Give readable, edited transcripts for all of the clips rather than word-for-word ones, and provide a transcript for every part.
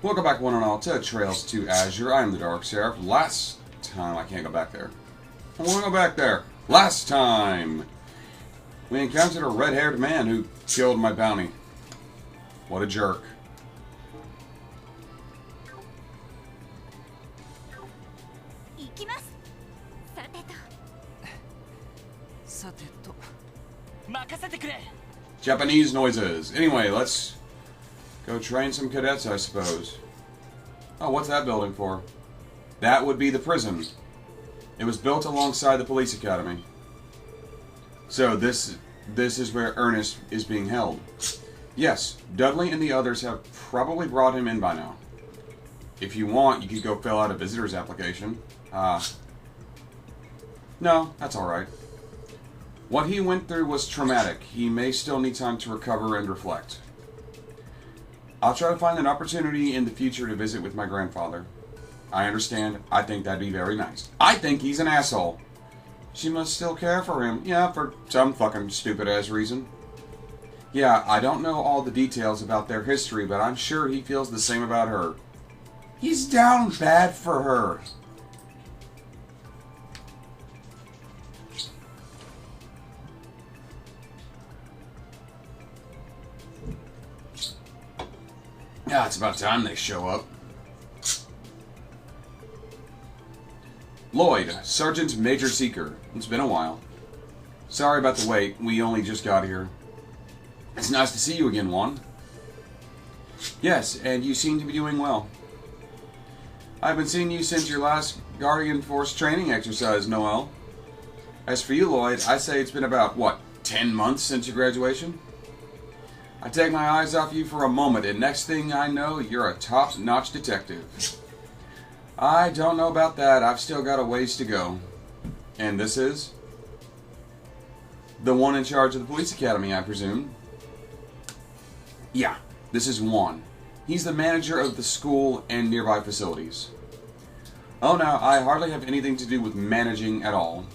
Welcome back, one and all, to Trails to Azure. I am the TheDarkSeraph. Last time, I can't go back there. I want to go back there. Last time, we encountered a red-haired man who killed my bounty. What a jerk. Japanese noises. Anyway, let's go train some cadets, I suppose. Oh, what's that building for? That would be the prison. It was built alongside the police academy. So this is where Ernest is being held. Yes, Dudley and the others have probably brought him in by now. If you want, you could go fill out a visitor's application. No, that's alright. What he went through was traumatic. He may still need time to recover and reflect. I'll try to find an opportunity in the future to visit with my grandfather. I understand. I think that'd be very nice. I think he's an asshole. She must still care for him. Yeah, for some fucking stupid-ass reason. Yeah, I don't know all the details about their history, but I'm sure he feels the same about her. He's down bad for her. Yeah, it's about time they show up. Lloyd, Sergeant Major Seeker. It's been a while. Sorry about the wait. We only just got here. It's nice to see you again, Juan. Yes, and you seem to be doing well. I've been seeing you since your last Guardian Force training exercise, Noel. As for you, Lloyd, I say it's been about, what, 10 months since your graduation? I take my eyes off you for a moment, and next thing I know, you're a top-notch detective. I don't know about that. I've still got a ways to go. And this is? The one in charge of the police academy, I presume. Yeah, this is Juan. He's the manager of the school and nearby facilities. Oh no, I hardly have anything to do with managing at all.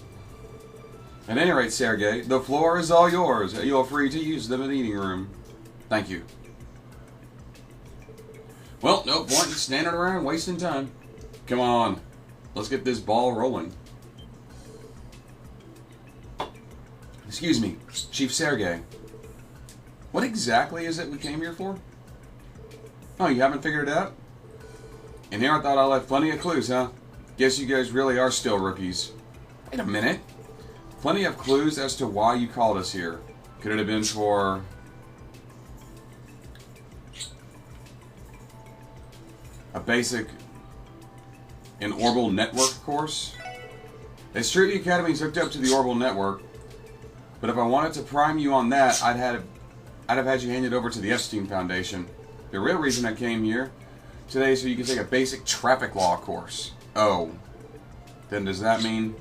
At any rate, Sergey, the floor is all yours. You're free to use the meeting room. Thank you. Well, no point in standing around wasting time. Come on, let's get this ball rolling. Excuse me, Chief Sergey. What exactly is it we came here for? Oh, you haven't figured it out? And here I thought I left plenty of clues, huh? Guess you guys really are still rookies. Wait a minute. Plenty of clues as to why you called us here. Could it have been for... a basic and Orbital Network course? They straight the Academy's hooked up to the Orbital Network, but if I wanted to prime you on that, I'd have had you handed over to the Epstein Foundation. The real reason I came here today is so you can take a basic traffic law course. Oh. Then does that mean...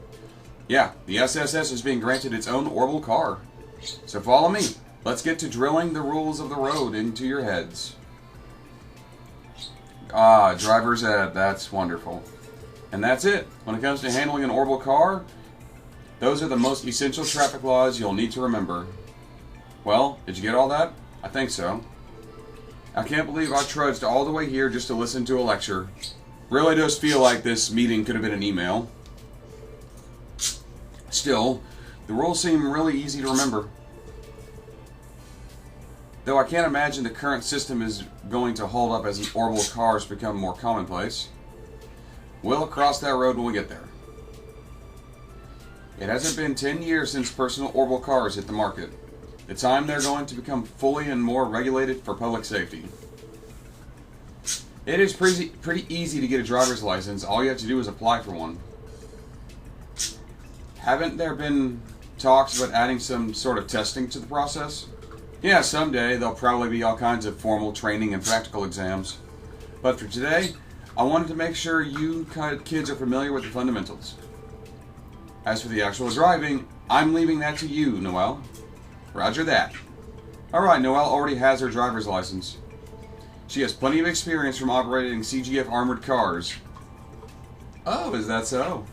yeah, the SSS is being granted its own orbital car. So follow me. Let's get to drilling the rules of the road into your heads. Ah, driver's ed. That's wonderful. And that's it. When it comes to handling an orbital car, those are the most essential traffic laws you'll need to remember. Well, did you get all that? I think so. I can't believe I trudged all the way here just to listen to a lecture. Really does feel like this meeting could have been an email. Still, the rules seem really easy to remember. Though I can't imagine the current system is going to hold up as orbital cars become more commonplace. We'll cross that road when we get there. It hasn't been 10 years since personal orbital cars hit the market. The time they're going to become fully and more regulated for public safety. It is pretty easy to get a driver's license. All you have to do is apply for one. Haven't there been talks about adding some sort of testing to the process? Yeah, someday there'll probably be all kinds of formal training and practical exams. But for today, I wanted to make sure you kids are familiar with the fundamentals. As for the actual driving, I'm leaving that to you, Noel. Roger that. Alright, Noel already has her driver's license. She has plenty of experience from operating CGF armored cars. Oh, is that so?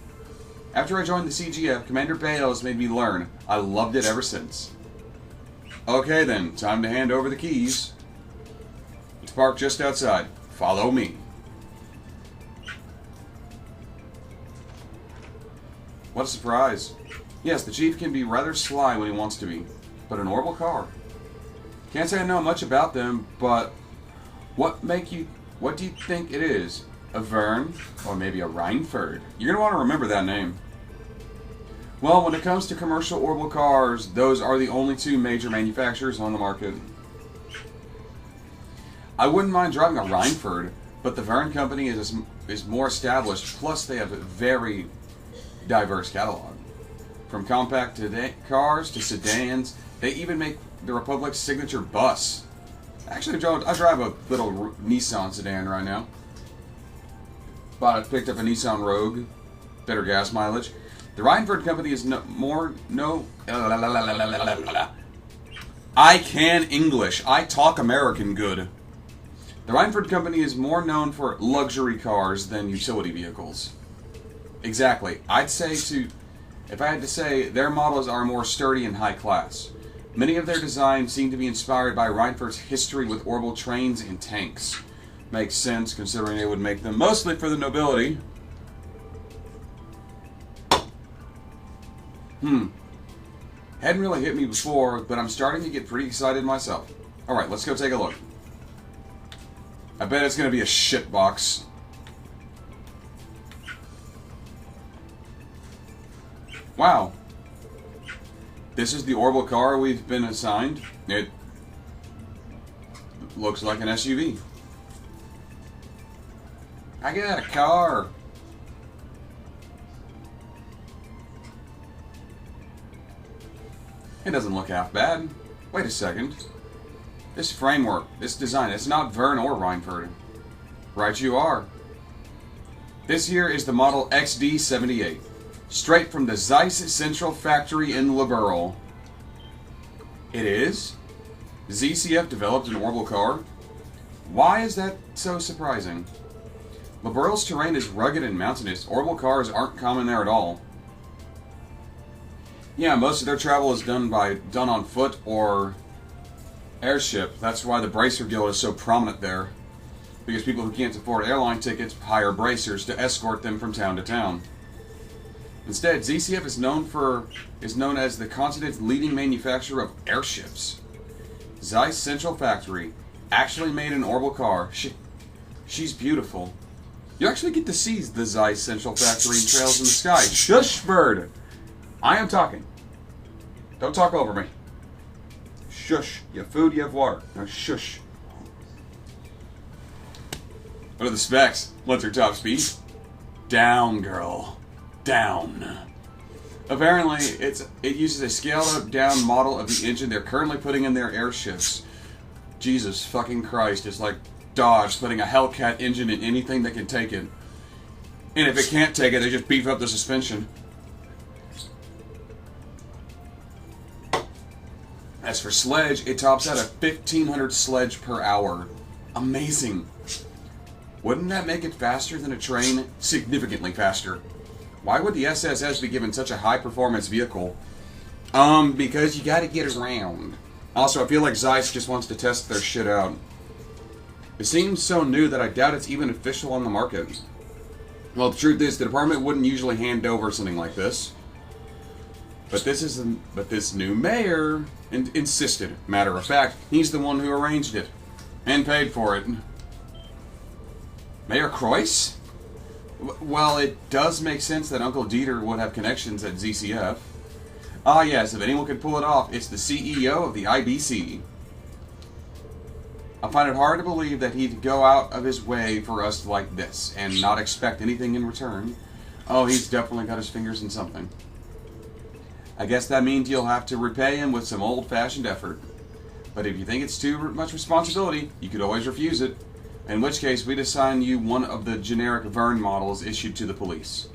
After I joined the CGF, Commander Bales made me learn. I loved it ever since. Okay then, time to hand over the keys. It's parked just outside. Follow me. What a surprise. Yes, the Chief can be rather sly when he wants to be, but an orbital car. Can't say I know much about them, but what do you think it is? A Verne? Or maybe a Reinford? You're going to want to remember that name. Well, when it comes to commercial orbital cars, those are the only two major manufacturers on the market. I wouldn't mind driving a Reinford, but the Verne company is more established, plus they have a very diverse catalog. From compact cars to sedans, they even make the Republic's signature bus. Actually, I drive a little Nissan sedan right now. Picked up a Nissan Rogue, better gas mileage. The Reinford company is I can English. I talk American good. The Reinford company is more known for luxury cars than utility vehicles. Exactly. If I had to say, their models are more sturdy and high class. Many of their designs seem to be inspired by Reinford's history with orbital trains and tanks. Makes sense, considering they would make them mostly for the nobility. Hadn't really hit me before, but I'm starting to get pretty excited myself. Alright, let's go take a look. I bet it's going to be a shit box. Wow. This is the orbital car we've been assigned. It looks like an SUV. I got a car. It doesn't look half bad. Wait a second. This framework, this design, it's not Verne or Reinford. Right you are. This here is the model XD78. Straight from the Zeiss Central Factory in Liberal. It is? ZCF developed an orbital car? Why is that so surprising? Liberal's terrain is rugged and mountainous. Orbital cars aren't common there at all. Yeah, most of their travel is done on foot or airship. That's why the Bracer Guild is so prominent there. Because people who can't afford airline tickets hire bracers to escort them from town to town. Instead, ZCF is known as the continent's leading manufacturer of airships. Zeiss Central Factory actually made an orbital car. She's beautiful. You actually get to see the Zeiss Central Factory in Trails in the Sky. Shush, bird! I am talking. Don't talk over me. Shush. You have food, you have water. Now shush. What are the specs? What's your top speed? Down, girl. Down. Apparently, it uses a scaled-up down model of the engine they're currently putting in their airships. Jesus fucking Christ, it's like Dodge putting a Hellcat engine in anything that can take it. And if it can't take it, they just beef up the suspension. As for sledge, it tops out at 1,500 sledge per hour. Amazing. Wouldn't that make it faster than a train? Significantly faster. Why would the SSS be given such a high-performance vehicle? Because you gotta get around. Also, I feel like Zeiss just wants to test their shit out. It seems so new that I doubt it's even official on the market. Well, the truth is, the department wouldn't usually hand over something like this. But this new mayor insisted. Matter of fact, he's the one who arranged it. And paid for it. Mayor Croyce? Well, it does make sense that Uncle Dieter would have connections at ZCF. Ah yes, if anyone could pull it off, it's the CEO of the IBC. I find it hard to believe that he'd go out of his way for us like this, and not expect anything in return. Oh, he's definitely got his fingers in something. I guess that means you'll have to repay him with some old-fashioned effort. But if you think it's too much responsibility, you could always refuse it. In which case, we'd assign you one of the generic Verne models issued to the police.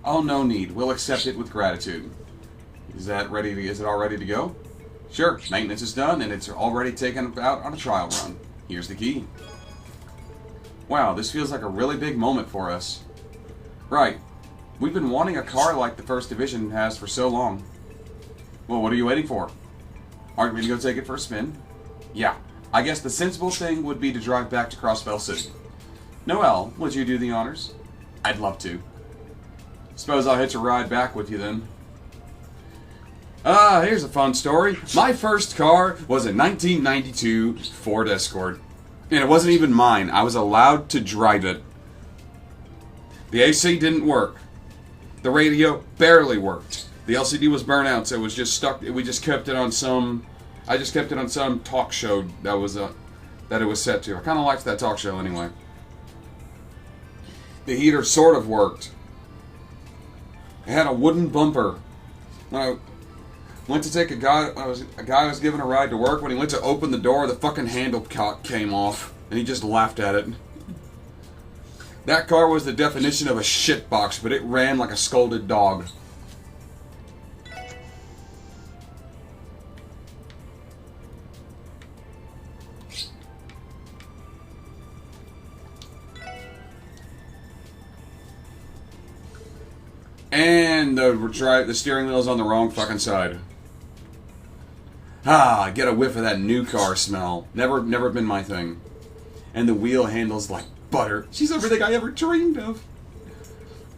Oh, no need. We'll accept it with gratitude. Is it all ready to go? Sure. Maintenance is done, and it's already taken out on a trial run. Here's the key. Wow, this feels like a really big moment for us. Right. We've been wanting a car like the 1st Division has for so long. Well, what are you waiting for? Aren't we going to go take it for a spin? Yeah. I guess the sensible thing would be to drive back to Crossbell City. Noel, would you do the honors? I'd love to. Suppose I'll hitch a ride back with you then. Here's a fun story. My first car was a 1992 Ford Escort. And it wasn't even mine. I was allowed to drive it. The AC didn't work. The radio barely worked. The LCD was burnt out, so it was just stuck. We just kept it on some... I just kept it on some talk show that was that it was set to. I kind of liked that talk show anyway. The heater sort of worked. It had a wooden bumper. When I went to take a guy was giving a ride to work. When he went to open the door, the fucking handle came off, and he just laughed at it. That car was the definition of a shitbox, but it ran like a scolded dog. And the steering wheel's on the wrong fucking side. I get a whiff of that new car smell. Never been my thing. And the wheel handles like butter. She's everything I ever dreamed of.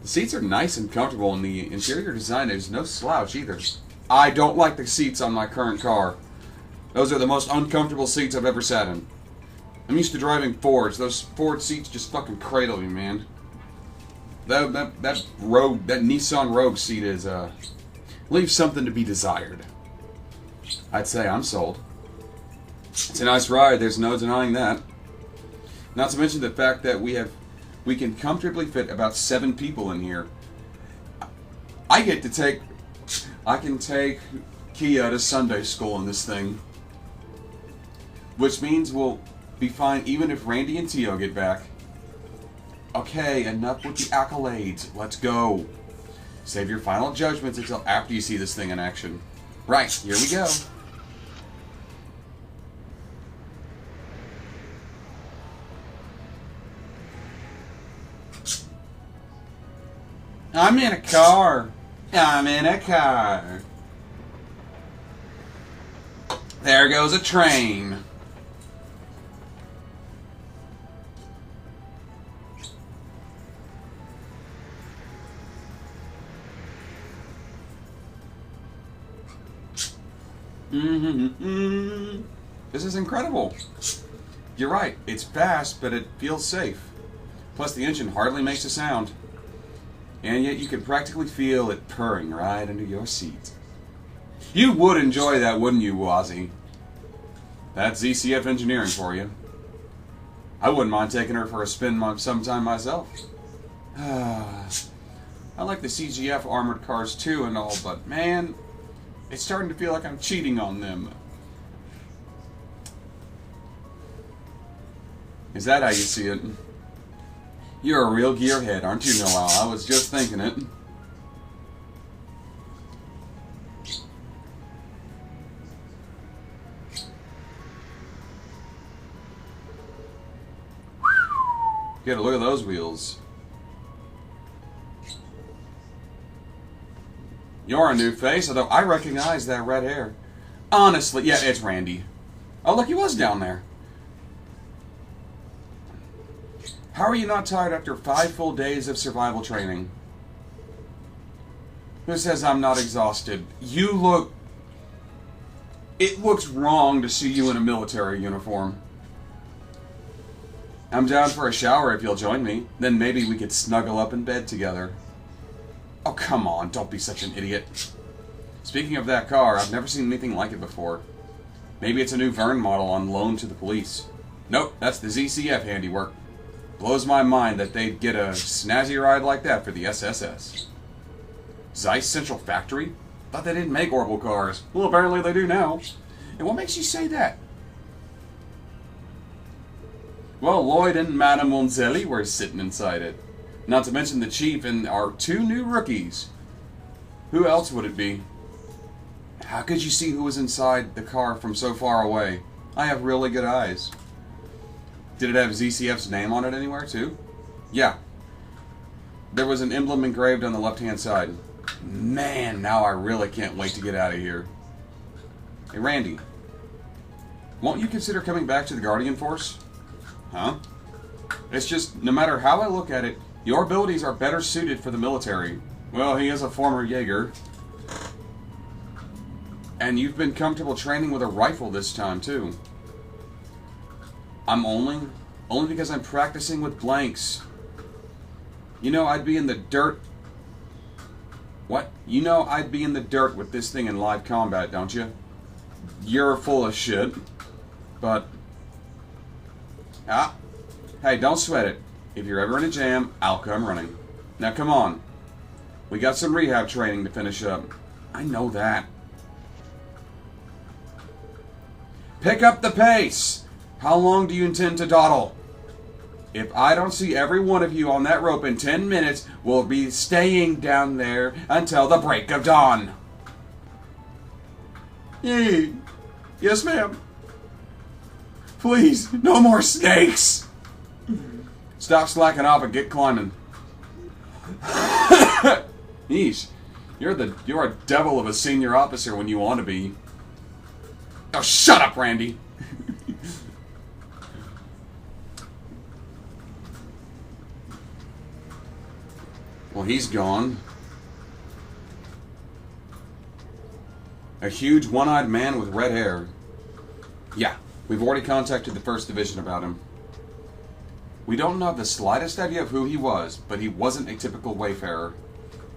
The seats are nice and comfortable, and the interior design is no slouch either. I don't like the seats on my current car. Those are the most uncomfortable seats I've ever sat in. I'm used to driving Fords. Those Ford seats just fucking cradle me, man. That Nissan Rogue seat is leaves something to be desired. I'd say I'm sold. It's a nice ride. There's no denying that. Not to mention the fact that we can comfortably fit about 7 people in here. I can take Kia to Sunday school in this thing, which means we'll be fine even if Randy and Tio get back. Okay, enough with the accolades. Let's go. Save your final judgments until after you see this thing in action. Right, here we go. I'm in a car. I'm in a car. There goes a train. This is incredible. You're right, it's fast, but it feels safe. Plus the engine hardly makes a sound. And yet you can practically feel it purring right under your seat. You would enjoy that, wouldn't you, Wazzy? That's ZCF engineering for you. I wouldn't mind taking her for a spin sometime myself. I like the CGF armored cars too and all, but man, it's starting to feel like I'm cheating on them. Is that how you see it? You're a real gearhead, aren't you, Noel? I was just thinking it. Get a look at those wheels. You're a new face, although I recognize that red hair. Honestly, yeah, it's Randy. Oh, look, he was down there. How are you not tired after 5 full days of survival training? Who says I'm not exhausted? You look... It looks wrong to see you in a military uniform. I'm down for a shower if you'll join me. Then maybe we could snuggle up in bed together. Oh, come on, don't be such an idiot. Speaking of that car, I've never seen anything like it before. Maybe it's a new Vern model on loan to the police. Nope, that's the ZCF handiwork. Blows my mind that they'd get a snazzy ride like that for the SSS. Zeiss Central Factory? Thought they didn't make orbital cars. Well, apparently they do now. And what makes you say that? Well, Lloyd and Madame Monzelli were sitting inside it. Not to mention the Chief and our 2 new rookies. Who else would it be? How could you see who was inside the car from so far away? I have really good eyes. Did it have ZCF's name on it anywhere, too? Yeah. There was an emblem engraved on the left-hand side. Man, now I really can't wait to get out of here. Hey, Randy. Won't you consider coming back to the Guardian Force? Huh? It's just, no matter how I look at it, your abilities are better suited for the military. Well, he is a former Jaeger. And you've been comfortable training with a rifle this time, too. I'm only because I'm practicing with blanks. You know I'd be in the dirt. What? You know I'd be in the dirt with this thing in live combat, don't you? You're full of shit. But... hey, don't sweat it. If you're ever in a jam, I'll come running. Now come on. We got some rehab training to finish up. I know that. Pick up the pace! How long do you intend to dawdle? If I don't see every one of you on that rope in 10 minutes, we'll be staying down there until the break of dawn. Yay. Yes, ma'am. Please, no more snakes! Stop slacking off and get climbing. Yeesh. You're a devil of a senior officer when you want to be. Oh, shut up, Randy! Well, he's gone. A huge one-eyed man with red hair. Yeah, we've already contacted the 1st Division about him. We don't have the slightest idea of who he was, but he wasn't a typical wayfarer.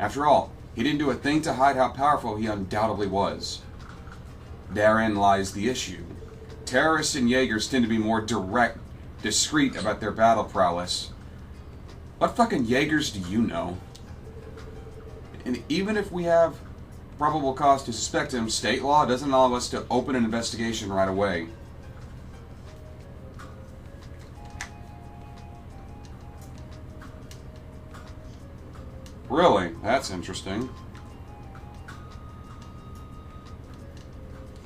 After all, he didn't do a thing to hide how powerful he undoubtedly was. Therein lies the issue. Terrorists and Jaegers tend to be more direct, discreet about their battle prowess. What fucking Jaegers do you know? And even if we have probable cause to suspect him, state law doesn't allow us to open an investigation right away. Really? That's interesting.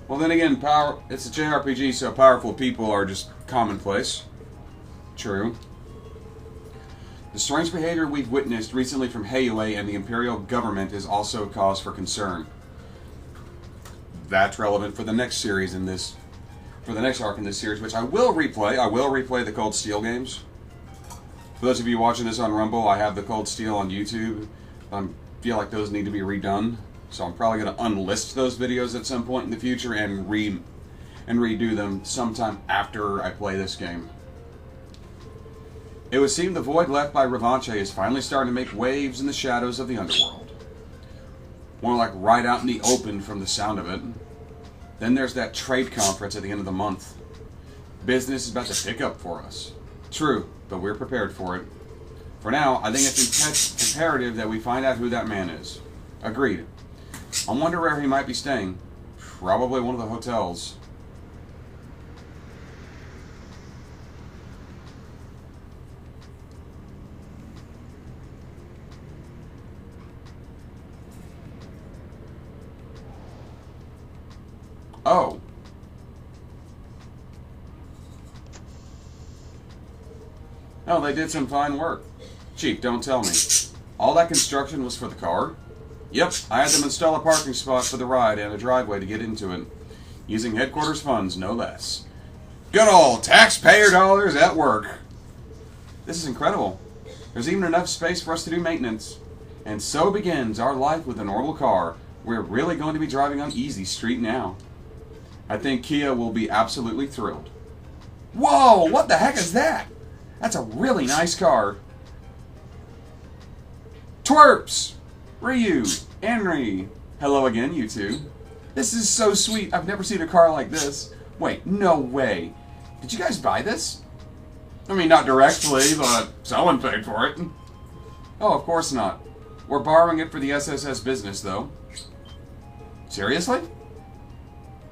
Well, then again, it's a JRPG, so powerful people are just commonplace. True. The strange behavior we've witnessed recently from Heiyue and the Imperial government is also a cause for concern. That's relevant for the next series in this, for the next arc in this series, which I will replay. I will replay the Cold Steel games. For those of you watching this on Rumble, I have the Cold Steel on YouTube. I feel like those need to be redone. So I'm probably going to unlist those videos at some point in the future and redo them sometime after I play this game. It would seem the void left by Revanche is finally starting to make waves in the shadows of the underworld. More like right out in the open from the sound of it. Then there's that trade conference at the end of the month. Business is about to pick up for us. True, but we're prepared for it. For now, I think it's imperative that we find out who that man is. Agreed. I wonder where he might be staying. Probably one of the hotels. Oh. Oh, they did some fine work. Chief, don't tell me. All that construction was for the car? Yep, I had them install a parking spot for the ride and a driveway to get into it. Using headquarters funds, no less. Good old taxpayer dollars at work. This is incredible. There's even enough space for us to do maintenance. And so begins our life with a normal car. We're really going to be driving on Easy Street now. I think Kia will be absolutely thrilled. Whoa, what the heck is that? That's a really nice car. Twerps! Ryu, Henry. Hello again, you two. This is so sweet. I've never seen a car like this. Wait, no way. Did you guys buy this? I mean, not directly, but someone paid for it. Oh, of course not. We're borrowing it for the SSS business, though. Seriously?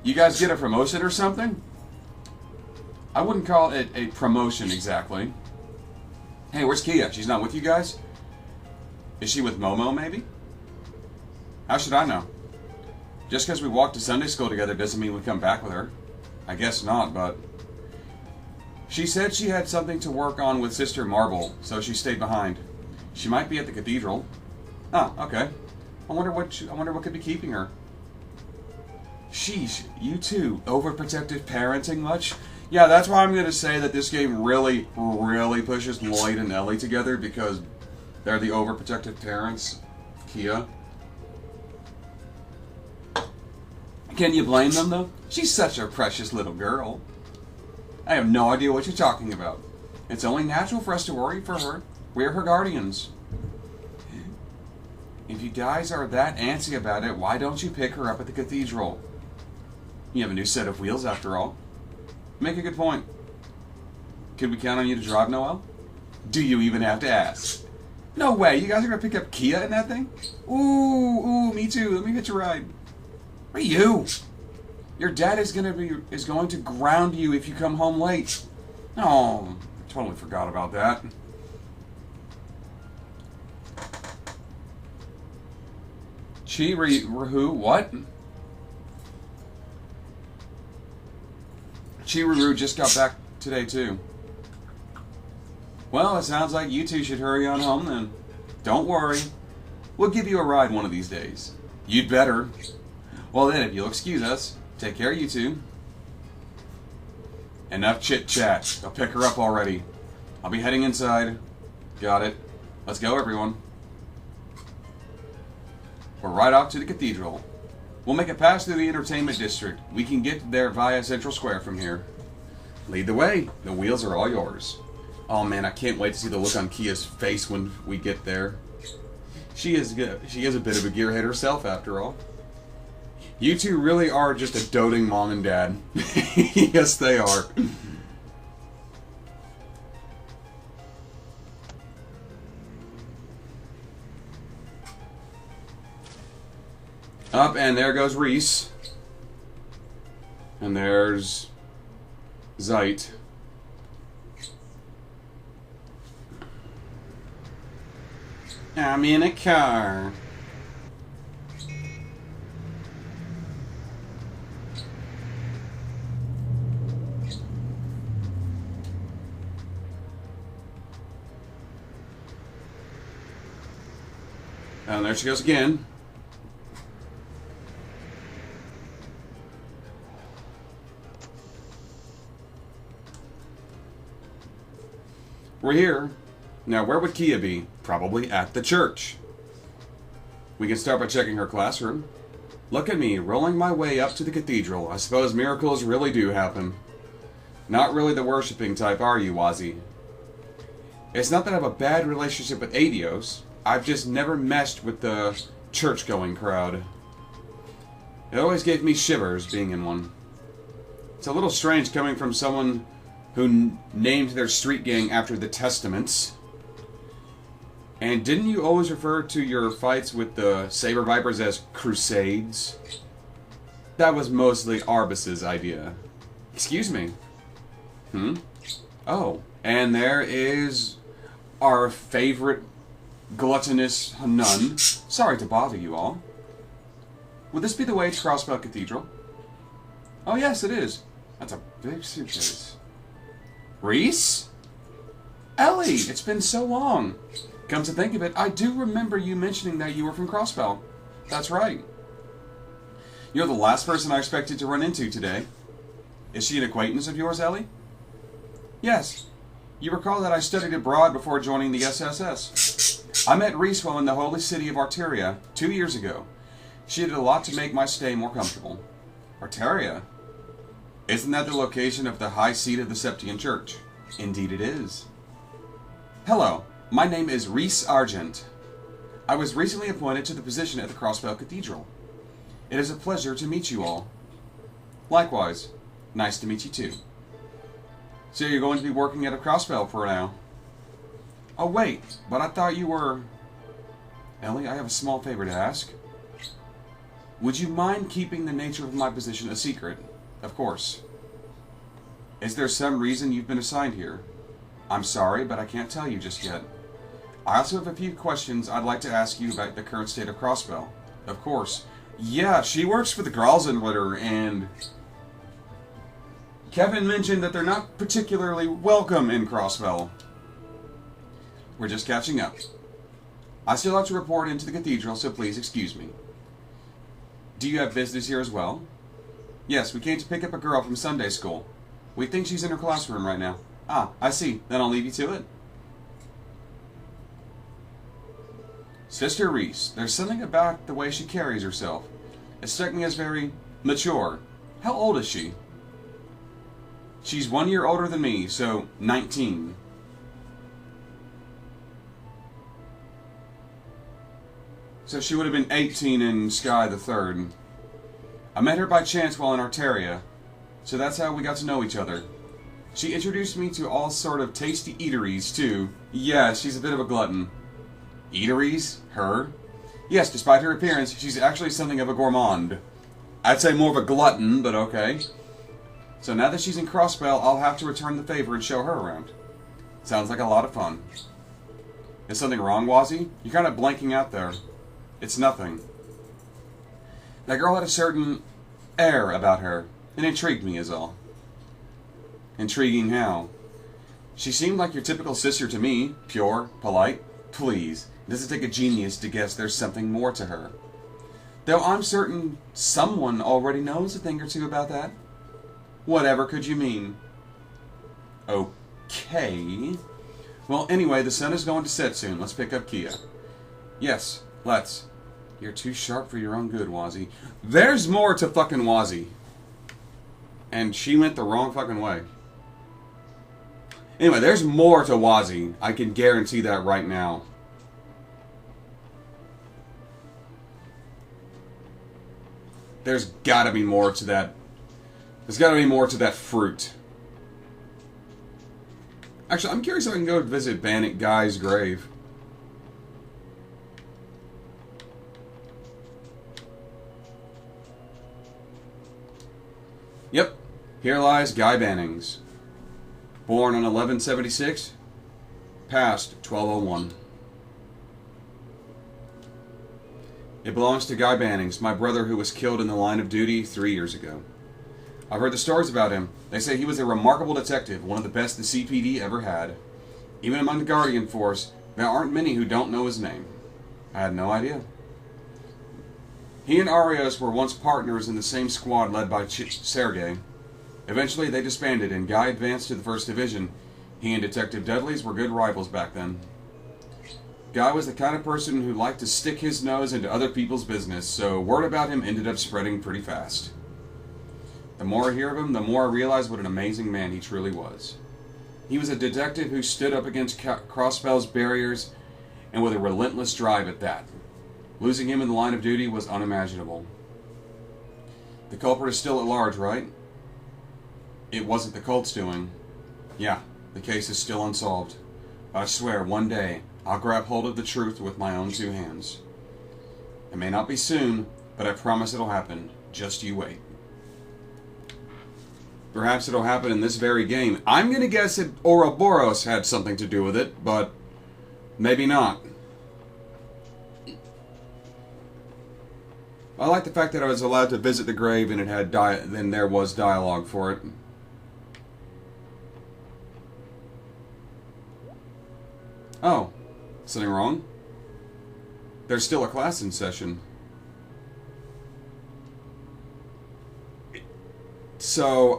You guys get a promotion or something? I wouldn't call it a promotion exactly. Hey, where's Kia? She's not with you guys? Is she with Momo, maybe? How should I know? Just because we walked to Sunday school together doesn't mean we come back with her. I guess not, but... She said she had something to work on with Sister Marble, so she stayed behind. She might be at the cathedral. Ah, okay. I wonder what could be keeping her. Sheesh, you too. Overprotective parenting much? Yeah, that's why I'm going to say that this game really, really pushes Lloyd and Ellie together, because they're the overprotective parents. Kia. Can you blame them, though? She's such a precious little girl. I have no idea what you're talking about. It's only natural for us to worry for her. We're her guardians. If you guys are that antsy about it, why don't you pick her up at the cathedral? You have a new set of wheels, after all. Make a good point. Could we count on you to drive, Noel? Do you even have to ask? No way, you guys are going to pick up Kia in that thing? Ooh, me too. Let me hitch a ride. What are you? Your dad is going to ground you if you come home late. Oh, I totally forgot about that. Who? What? Chiruru just got back today too. Well, it sounds like you two should hurry on home then. Don't worry. We'll give you a ride one of these days. You'd better. Well then, if you'll excuse us, take care, you two. Enough chit-chat. I'll pick her up already. I'll be heading inside. Got it. Let's go, everyone. We're right off to the cathedral. We'll make a pass through the entertainment district. We can get there via Central Square from here. Lead the way. The wheels are all yours. Oh man, I can't wait to see the look on Kia's face when we get there. She is good. She is a bit of a gearhead herself, after all. You two really are just a doting mom and dad. Yes, they are. Up, and there goes Reese. And there's Zeit. I'm in a car. And there she goes again. We're here. Now, where would Kia be? Probably at the church. We can start by checking her classroom. Look at me, rolling my way up to the cathedral. I suppose miracles really do happen. Not really the worshipping type, are you, Wazzy? It's not that I have a bad relationship with Adios. I've just never meshed with the church-going crowd. It always gave me shivers being in one. It's a little strange coming from someone who named their street gang after the Testaments. And didn't you always refer to your fights with the Saber Vipers as crusades? That was mostly Arbus's idea. Excuse me. Oh, and there is our favorite gluttonous nun. Sorry to bother you all. Would this be the way to Crossbell Cathedral? Oh yes, it is. That's a big suitcase. Reese? Ellie, it's been so long. Come to think of it, I do remember you mentioning that you were from Crossbell. That's right. You're the last person I expected to run into today. Is she an acquaintance of yours, Ellie? Yes. You recall that I studied abroad before joining the SSS. I met Reese while in the holy city of Arteria 2 years ago. She did a lot to make my stay more comfortable. Arteria? Isn't that the location of the high seat of the Septian Church? Indeed it is. Hello, my name is Reese Argent. I was recently appointed to the position at the Crossbell Cathedral. It is a pleasure to meet you all. Likewise, nice to meet you too. So you're going to be working at a Crossbell for now? Oh wait, but I thought you were... Ellie, I have a small favor to ask. Would you mind keeping the nature of my position a secret? Of course. Is there some reason you've been assigned here? I'm sorry, but I can't tell you just yet. I also have a few questions I'd like to ask you about the current state of Crossbell. Of course. Yeah, she works for the Gralzenritter, and... Kevin mentioned that they're not particularly welcome in Crossbell. We're just catching up. I still have to report into the cathedral, so please excuse me. Do you have business here as well? Yes, we came to pick up a girl from Sunday school. We think she's in her classroom right now. Ah, I see. Then I'll leave you to it. Sister Reese, there's something about the way she carries herself. It struck me as very mature. How old is she? She's 1 year older than me, so 19. So she would have been 18 in Sky the Third. I met her by chance while in Arteria, so that's how we got to know each other. She introduced me to all sort of tasty eateries, too. Yeah, she's a bit of a glutton. Eateries? Her? Yes, despite her appearance, she's actually something of a gourmand. I'd say more of a glutton, but okay. So now that she's in Crossbell, I'll have to return the favor and show her around. Sounds like a lot of fun. Is something wrong, Wazzy? You're kind of blanking out there. It's nothing. That girl had a certain air about her. It intrigued me, is all. Intriguing how? She seemed like your typical sister to me. Pure, polite. Please, it doesn't take a genius to guess there's something more to her. Though I'm certain someone already knows a thing or two about that. Whatever could you mean? Okay. Well, anyway, the sun is going to set soon. Let's pick up Kia. Yes, let's. You're too sharp for your own good, Wazzy. There's more to fucking Wazzy. And she went the wrong fucking way. Anyway, there's more to Wazzy. I can guarantee that right now. There's gotta be more to that. There's gotta be more to that fruit. Actually, I'm curious if I can go visit Bandit Guy's grave. Yep, here lies Guy Bannings. Born on 1176, passed 1201. It belongs to Guy Bannings, my brother who was killed in the line of duty 3 years ago. I've heard the stories about him. They say he was a remarkable detective, one of the best the CPD ever had. Even among the Guardian Force, there aren't many who don't know his name. I had no idea. He and Arios were once partners in the same squad led by Sergei. Eventually they disbanded and Guy advanced to the 1st Division. He and Detective Dudley's were good rivals back then. Guy was the kind of person who liked to stick his nose into other people's business, so word about him ended up spreading pretty fast. The more I hear of him, the more I realize what an amazing man he truly was. He was a detective who stood up against Crossbell's barriers, and with a relentless drive at that. Losing him in the line of duty was unimaginable. The culprit is still at large, right? It wasn't the cult's doing. Yeah, the case is still unsolved. But I swear, one day, I'll grab hold of the truth with my own 2 hands. It may not be soon, but I promise it'll happen. Just you wait. Perhaps it'll happen in this very game. I'm gonna guess that Ouroboros had something to do with it, but maybe not. I like the fact that I was allowed to visit the grave and it had then there was dialogue for it. Oh, something wrong? There's still a class in session. So,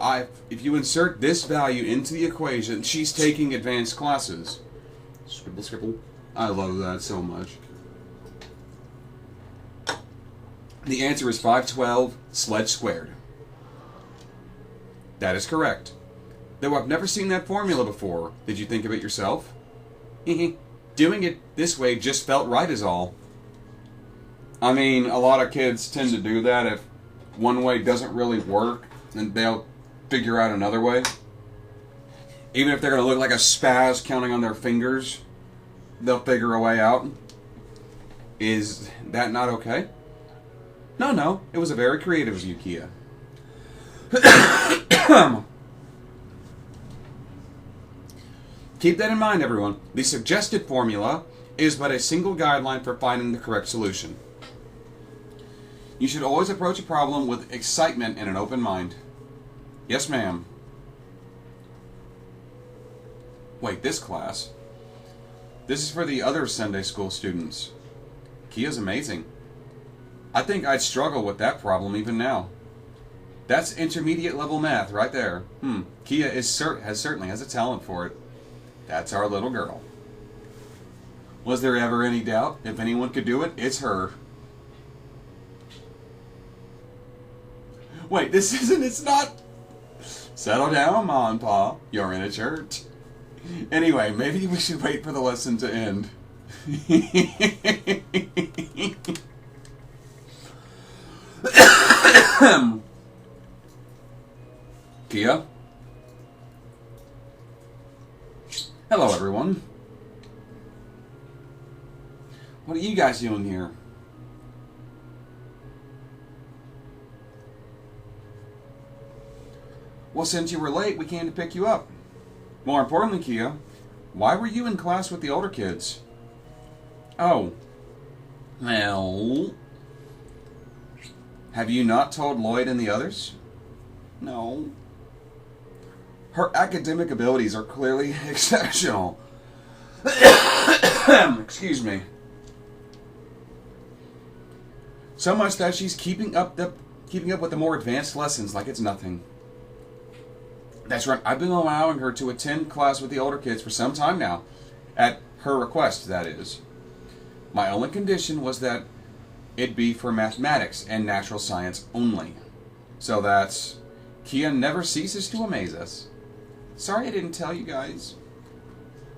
if you insert this value into the equation, she's taking advanced classes. Scribble, scribble. I love that so much. The answer is 512 sledge squared. That is correct. Though I've never seen that formula before. Did you think of it yourself? Doing it this way just felt right is all. I mean, a lot of kids tend to do that. If one way doesn't really work, then they'll figure out another way. Even if they're going to look like a spaz counting on their fingers, they'll figure a way out. Is that not okay? No, it was a very creative of you, Kia. Keep that in mind, everyone. The suggested formula is but a single guideline for finding the correct solution. You should always approach a problem with excitement and an open mind. Yes, ma'am. Wait, this class? This is for the other Sunday school students. Kia's amazing. I think I'd struggle with that problem even now. That's intermediate level math right there. Kia certainly has a talent for it. That's our little girl. Was there ever any doubt? If anyone could do it, it's her. Wait, it's not... Settle down, Ma and Pa. You're in a church. Anyway, maybe we should wait for the lesson to end. Kia? Hello, everyone. What are you guys doing here? Well, since you were late, we came to pick you up. More importantly, Kia, why were you in class with the older kids? Oh. Well... Have you not told Lloyd and the others? No. Her academic abilities are clearly exceptional. Excuse me. So much that she's keeping up with the more advanced lessons like it's nothing. That's right. I've been allowing her to attend class with the older kids for some time now. At her request, that is. My only condition was that it be for mathematics and natural science only. So that's... Kia never ceases to amaze us. Sorry I didn't tell you guys.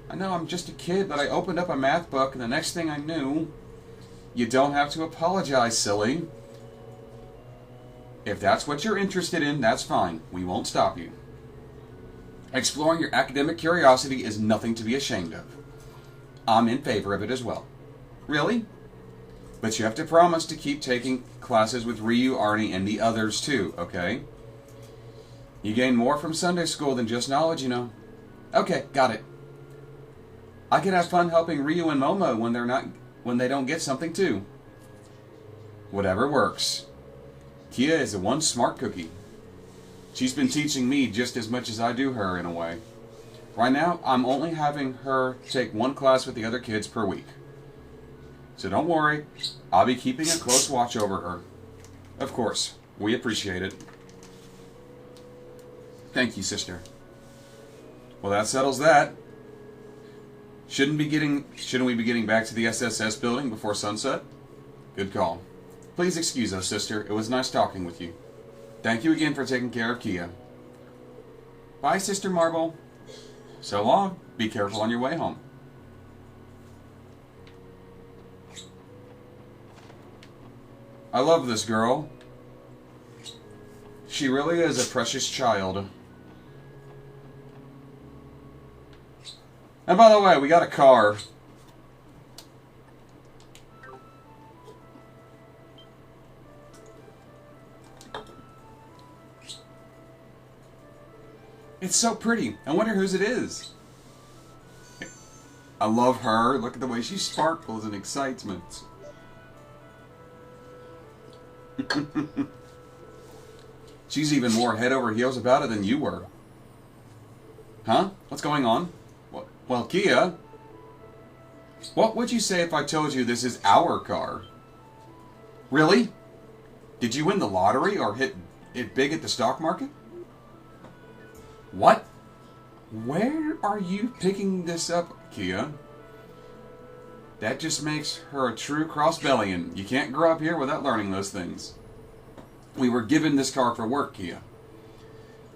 I know I'm just a kid, but I opened up a math book and the next thing I knew... You don't have to apologize, silly. If that's what you're interested in, that's fine. We won't stop you. Exploring your academic curiosity is nothing to be ashamed of. I'm in favor of it as well. Really? But you have to promise to keep taking classes with Ryu, Arnie, and the others too, okay? You gain more from Sunday school than just knowledge, you know. Okay, got it. I can have fun helping Ryu and Momo when they don't get something too. Whatever works. Kia is a one smart cookie. She's been teaching me just as much as I do her in a way. Right now, I'm only having her take one class with the other kids per week. So don't worry, I'll be keeping a close watch over her. Of course, we appreciate it. Thank you, sister. Well, that settles that. Shouldn't we be getting back to the SSS building before sunset? Good call. Please excuse us, sister. It was nice talking with you. Thank you again for taking care of Kia. Bye, Sister Marble. So long. Be careful on your way home. I love this girl. She really is a precious child. And by the way, we got a car. It's so pretty. I wonder whose it is. I love her. Look at the way she sparkles in excitement. She's even more head over heels about it than you were. Huh? What's going on? Well, Kia, what would you say if I told you this is our car? Really? Did you win the lottery or hit it big at the stock market? What? Where are you picking this up, Kia? That just makes her a true cross-bellion. You can't grow up here without learning those things. We were given this car for work, Kia.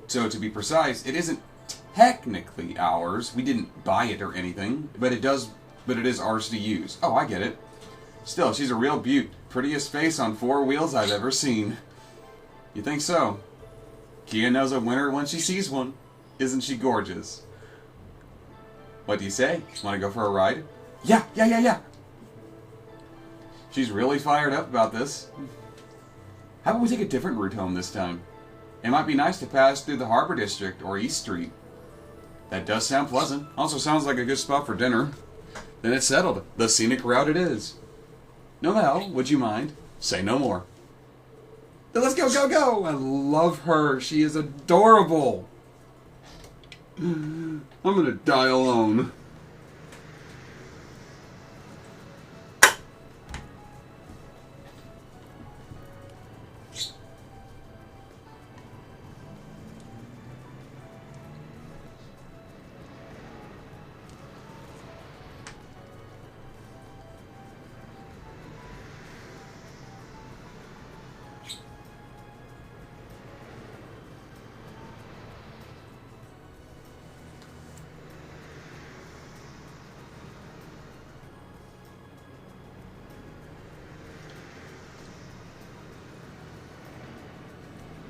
So to be precise, it isn't technically ours. We didn't buy it or anything, but it is ours to use. Oh, I get it. Still, she's a real beaut. Prettiest face on four wheels I've ever seen. You think so? Kia knows a winner when she sees one. Isn't she gorgeous? What do you say? Want to go for a ride? Yeah. She's really fired up about this. How about we take a different route home this time? It might be nice to pass through the Harbor District or East Street. That does sound pleasant. Also sounds like a good spot for dinner. Then it's settled. The scenic route it is. Noel, would you mind? Say no more. Then let's go! I love her. She is adorable. I'm gonna die alone.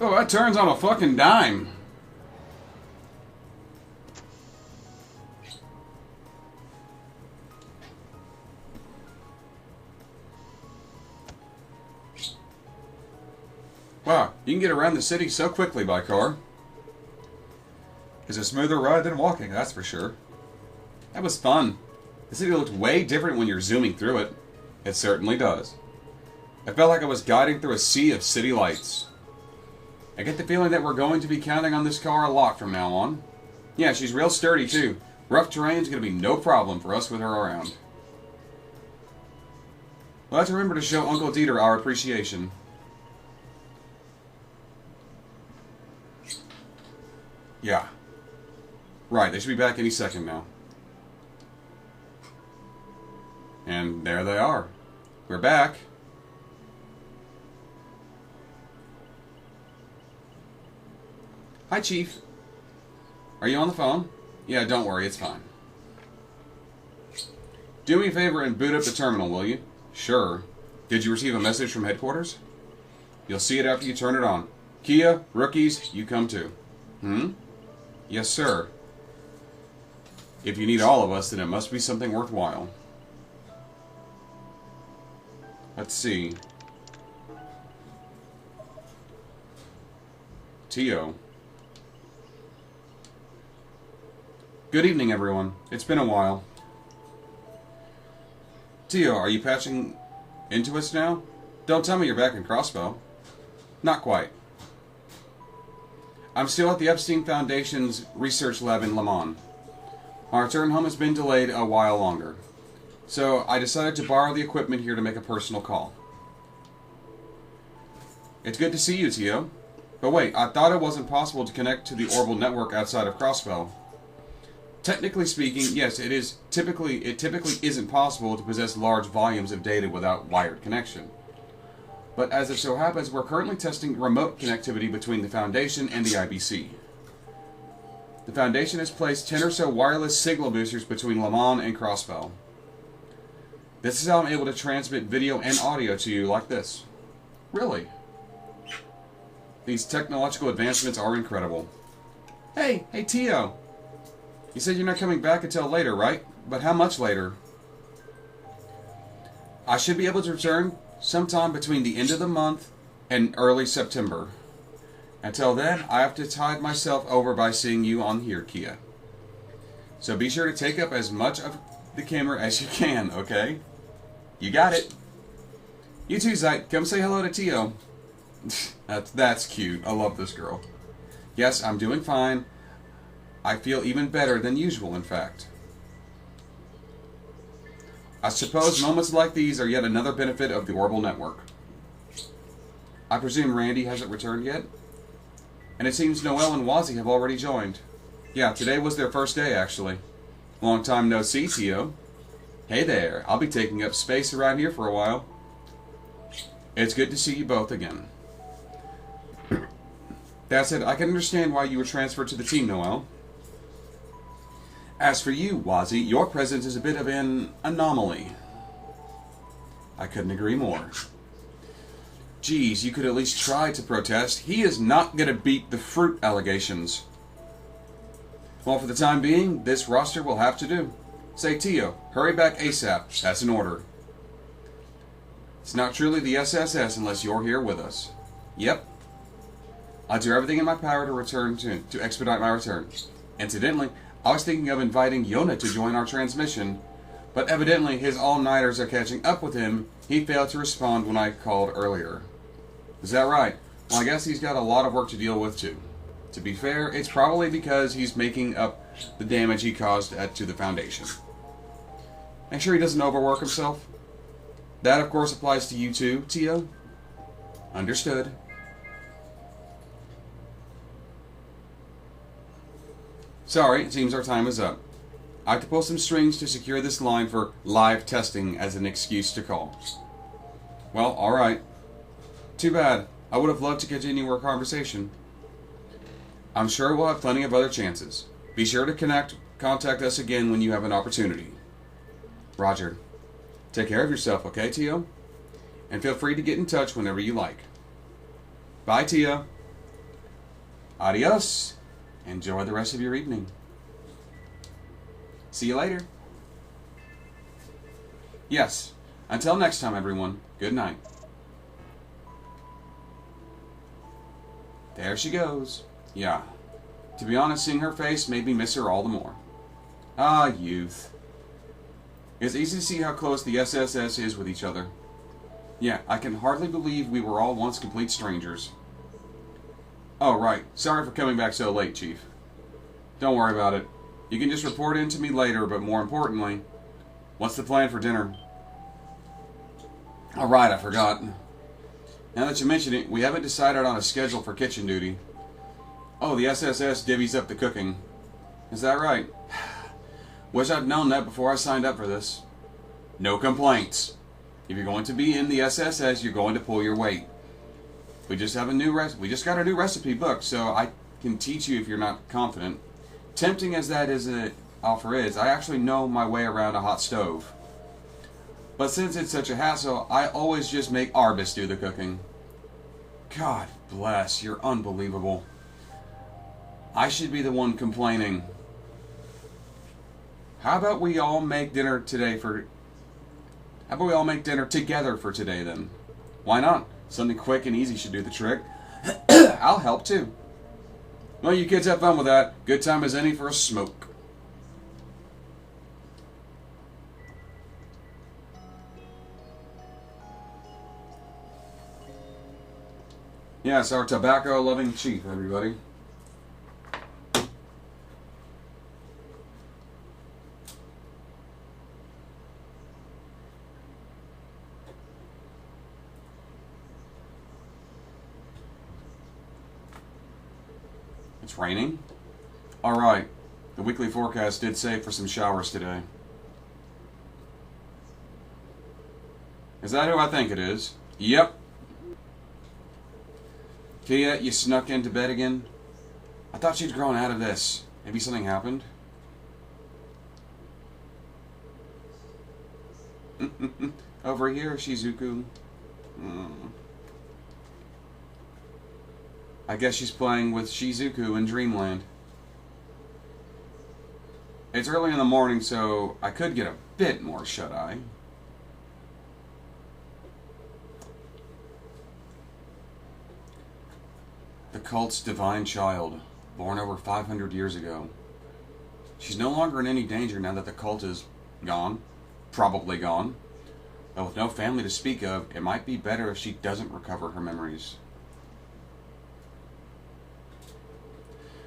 Oh, that turns on a fucking dime. Wow, you can get around the city so quickly by car. It's a smoother ride than walking, that's for sure. That was fun. The city looked way different when you're zooming through it. It certainly does. I felt like I was guiding through a sea of city lights. I get the feeling that we're going to be counting on this car a lot from now on. Yeah, she's real sturdy too. Rough terrain's going to be no problem for us with her around. We'll have to remember to show Uncle Dieter our appreciation. Yeah. Right, they should be back any second now. And there they are. We're back. Hi, Chief. Are you on the phone? Yeah, don't worry, it's fine. Do me a favor and boot up the terminal, will you? Sure. Did you receive a message from headquarters? You'll see it after you turn it on. Kia, rookies, you come too. Yes, sir. If you need all of us, then it must be something worthwhile. Let's see. Tio. Good evening, everyone. It's been a while. Tio, are you patching into us now? Don't tell me you're back in Crossbow. Not quite. I'm still at the Epstein Foundation's research lab in Le Mans. My return home has been delayed a while longer, so I decided to borrow the equipment here to make a personal call. It's good to see you, Tio. But wait, I thought it wasn't possible to connect to the orbital network outside of Crossbow. Technically speaking, yes, it typically isn't possible to possess large volumes of data without wired connection. But as it so happens, we're currently testing remote connectivity between the Foundation and the IBC. The Foundation has placed 10 or so wireless signal boosters between Le Mans and Crossbow. This is how I'm able to transmit video and audio to you like this. Really? These technological advancements are incredible. Hey Tio! You said you're not coming back until later, right? But how much later? I should be able to return sometime between the end of the month and early September. Until then, I have to tide myself over by seeing you on here, Kia. So be sure to take up as much of the camera as you can, okay? You got it. You too, Zeit. Come say hello to Tio. That's cute. I love this girl. Yes, I'm doing fine. I feel even better than usual, in fact. I suppose moments like these are yet another benefit of the orbital network. I presume Randy hasn't returned yet? And it seems Noel and Wazzy have already joined. Yeah, today was their first day, actually. Long time no see, Tio. Hey there, I'll be taking up space around here for a while. It's good to see you both again. That said, I can understand why you were transferred to the team, Noel. As for you, Wazzy, your presence is a bit of an anomaly. I couldn't agree more. Geez, you could at least try to protest. He is not going to beat the fruit allegations. Well, for the time being, this roster will have to do. Say, Tio, hurry back ASAP. That's an order. It's not truly the SSS unless you're here with us. Yep. I'll do everything in my power to expedite my return. Incidentally, I was thinking of inviting Yona to join our transmission, but evidently his all-nighters are catching up with him. He failed to respond when I called earlier. Is that right? Well, I guess he's got a lot of work to deal with too. To be fair, it's probably because he's making up the damage he caused to the Foundation. Make sure he doesn't overwork himself. That, of course, applies to you too, Tio. Understood. Sorry, it seems our time is up. I have to pull some strings to secure this line for live testing as an excuse to call. Well, alright. Too bad. I would have loved to continue our conversation. I'm sure we'll have plenty of other chances. Be sure to contact us again when you have an opportunity. Roger. Take care of yourself, okay, Tio? And feel free to get in touch whenever you like. Bye, Tio. Adios. Enjoy the rest of your evening. See you later. Yes. Until next time, everyone. Good night. There she goes. Yeah. To be honest, seeing her face made me miss her all the more. Ah, youth. It's easy to see how close the SSS is with each other. Yeah, I can hardly believe we were all once complete strangers. Oh, right. Sorry for coming back so late, Chief. Don't worry about it. You can just report in to me later, but more importantly, what's the plan for dinner? Oh, right, I forgot. Now that you mention it, we haven't decided on a schedule for kitchen duty. Oh, the SSS divvies up the cooking. Is that right? Wish I'd known that before I signed up for this. No complaints. If you're going to be in the SSS, you're going to pull your weight. We just got a new recipe book, so I can teach you if you're not confident. Tempting as that offer is, I actually know my way around a hot stove. But since it's such a hassle, I always just make Arbus do the cooking. God bless, you're unbelievable. I should be the one complaining. How about we all make dinner together for today then? Why not? Something quick and easy should do the trick. I'll help too. Well, you kids have fun with that. Good time as any for a smoke. Yes, our tobacco-loving chief, everybody. It's raining? Alright. The weekly forecast did say for some showers today. Is that who I think it is? Yep. Kia, you snuck into bed again? I thought you'd grown out of this. Maybe something happened? Over here, Shizuku. I guess she's playing with Shizuku in Dreamland. It's early in the morning, so I could get a bit more shut-eye. The cult's divine child, born over 500 years ago. She's no longer in any danger now that the cult is gone. Probably gone. But with no family to speak of, it might be better if she doesn't recover her memories.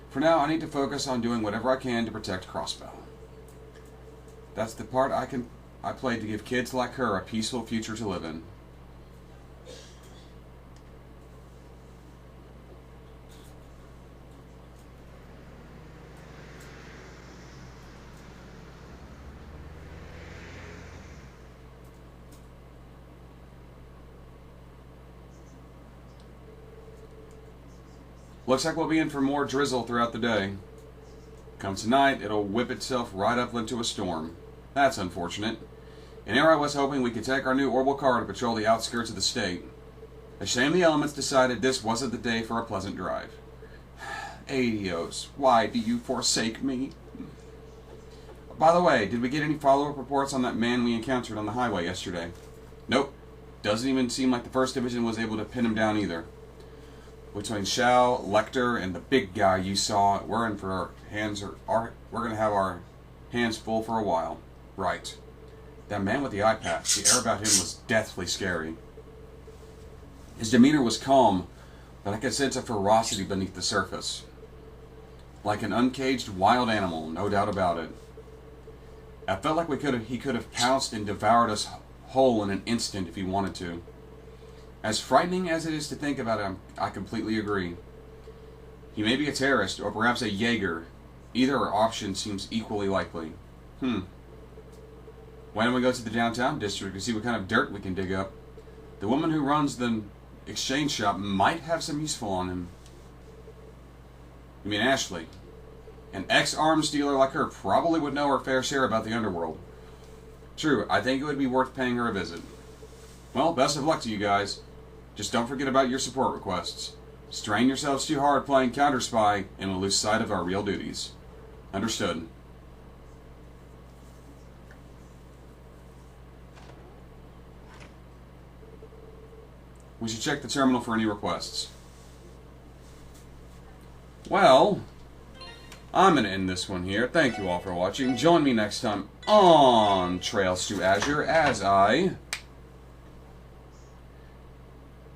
For now, I need to focus on doing whatever I can to protect Crossbow. That's the part I played to give kids like her a peaceful future to live in. Looks like we'll be in for more drizzle throughout the day. Come tonight, it'll whip itself right up into a storm. That's unfortunate. And here I was hoping we could take our new orbital car to patrol the outskirts of the state. A shame the elements decided this wasn't the day for a pleasant drive. Adios, why do you forsake me? By the way, did we get any follow-up reports on that man we encountered on the highway yesterday? Nope. Doesn't even seem like the 1st Division was able to pin him down either. Between Shao, Lecter, and the big guy you saw, we're in for we're gonna have our hands full for a while. Right. That man with the eye patch, the air about him was deathly scary. His demeanor was calm, but I could sense a ferocity beneath the surface. Like an uncaged wild animal, no doubt about it. I felt like he could have pounced and devoured us whole in an instant if he wanted to. As frightening as it is to think about him, I completely agree. He may be a terrorist, or perhaps a Jaeger. Either option seems equally likely. Why don't we go to the downtown district and see what kind of dirt we can dig up? The woman who runs the exchange shop might have some useful on him. You mean Ashley? An ex-arms dealer like her probably would know her fair share about the underworld. True, I think it would be worth paying her a visit. Well, best of luck to you guys. Just don't forget about your support requests. Strain yourselves too hard playing Counter Spy, and we'll lose sight of our real duties. Understood. We should check the terminal for any requests. Well, I'm going to end this one here. Thank you all for watching. Join me next time on Trails to Azure as I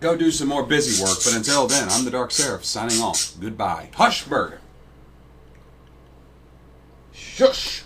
go do some more busy work. But until then, I'm the TheDarkSeraph signing off. Goodbye. Hushberg. Shush.